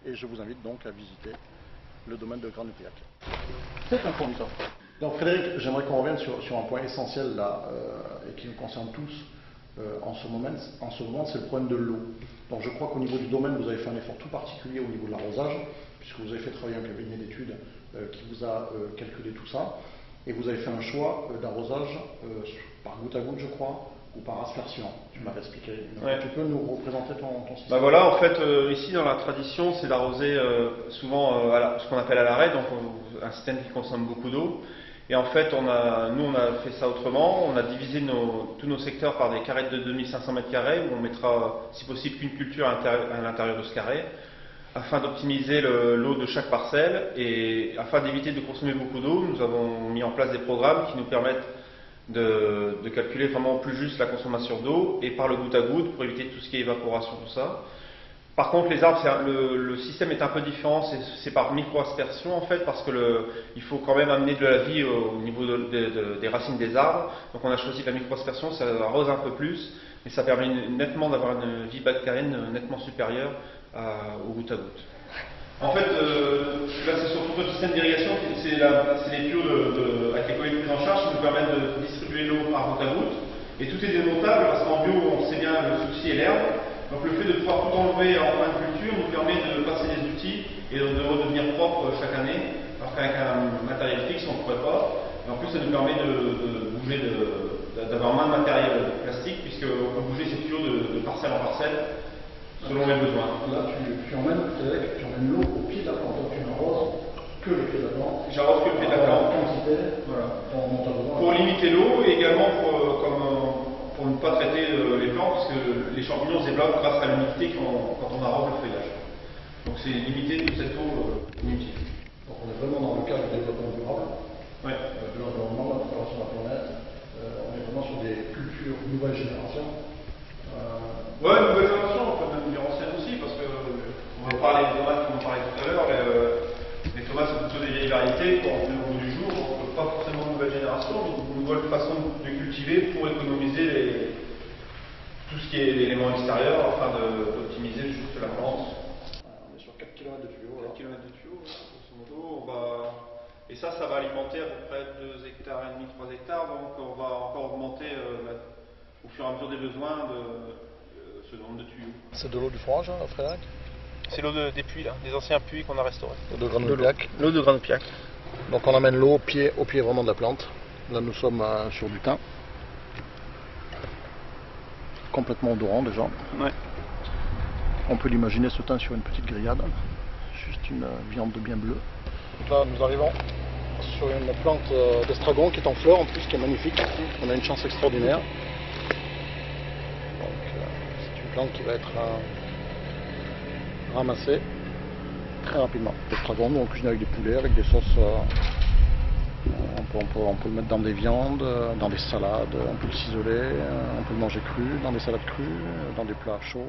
et je vous invite donc à visiter le domaine de Grand-Nupiac. C'est un fournisseur. Donc Frédéric, j'aimerais qu'on revienne sur un point essentiel là, et qui nous concerne tous en ce moment, c'est le problème de l'eau. Donc je crois qu'au niveau du domaine, vous avez fait un effort tout particulier au niveau de l'arrosage, puisque vous avez fait travailler un cabinet d'études qui vous a calculé tout ça, et vous avez fait un choix d'arrosage par goutte à goutte, je crois, ou par aspersion. Tu m'avais expliqué. Ouais. Tu peux nous représenter ton système? Bah voilà, en fait, ici dans la tradition, c'est d'arroser souvent ce qu'on appelle à l'arrêt, donc un système qui consomme beaucoup d'eau. Et en fait, nous on a fait ça autrement. On a divisé tous nos secteurs par des carrés de 2500 m², où on mettra, si possible, qu'une culture à l'intérieur de ce carré, afin d'optimiser l'eau de chaque parcelle. Et afin d'éviter de consommer beaucoup d'eau, nous avons mis en place des programmes qui nous permettent de calculer vraiment plus juste la consommation d'eau, et par le goutte à goutte pour éviter tout ce qui est évaporation, tout ça. Par contre, les arbres, le système est un peu différent, c'est par micro-aspersion en fait, parce que il faut quand même amener de la vie au niveau des racines des arbres. Donc on a choisi la micro-aspersion, ça arrose un peu plus, mais ça permet nettement d'avoir une vie bactérienne nettement supérieure au goutte à goutte. En fait, là c'est surtout notre système d'irrigation, c'est les tuyaux avec les collecteurs pris en charge qui nous permettent de distribuer l'eau par goutte à goutte. Et tout est démontable, parce qu'en bio, on sait bien, le souci est l'herbe. Donc le fait de pouvoir tout enlever en fin de culture nous permet de passer les outils et de redevenir propre chaque année, alors qu'avec un matériel fixe on ne pourrait pas. Et en plus ça nous permet de bouger, d'avoir moins de matériel plastique, puisqu'on peut bouger ces tuyaux de parcelle en parcelle selon les besoins. Là tu emmènes l'eau au pied de la plante, donc tu n'arroses que le pied de la plante. J'arrose que le pied de la plante. Voilà. Pour limiter l'eau et également pour ne pas traiter les plantes, parce que les champignons se développent grâce à l'humidité quand on arrose le feuillage. Donc c'est limiter toute cette eau inutile. Donc on est vraiment dans le cadre du développement durable, ouais. De l'environnement, de la préservation de la planète. On est vraiment sur des cultures nouvelle génération. Ouais, nouvelle génération, on peut même dire ancienne aussi, parce que on va parler des tomates comme on parlait tout à l'heure. Les tomates sont plutôt des vieilles variétés, au bout du jour, on ne peut pas forcément nouvelle génération, mais une nouvelle façon de cultiver pour économiser tout ce qui est l'élément extérieur, afin d'optimiser juste la plante. On est sur 4 km de tuyaux. 4 km de tuyaux, grosso modo. Et ça va alimenter à peu près 2,5 hectares, 3 hectares, donc on va encore augmenter au fur et à mesure des besoins ce nombre de tuyaux. C'est de l'eau du forage, hein, Frédéric? C'est l'eau des puits, là, des anciens puits qu'on a restaurés. L'eau de Grand-Nupiac. L'eau de Grand-Nupiac. Donc on amène l'eau au pied vraiment de la plante. Là nous sommes sur du thym. Complètement odorant déjà. Ouais. On peut l'imaginer ce thym sur une petite grillade. Juste une viande bien bleue. Donc là nous arrivons sur une plante d'estragon qui est en fleurs en plus, qui est magnifique. On a une chance extraordinaire. Donc c'est une plante qui va être ramassée très rapidement. L'estragon, nous on cuisine avec des poulets, avec des sauces. On peut le mettre dans des viandes, dans des salades, on peut le ciseler, on peut le manger cru, dans des salades crues, dans des plats chauds.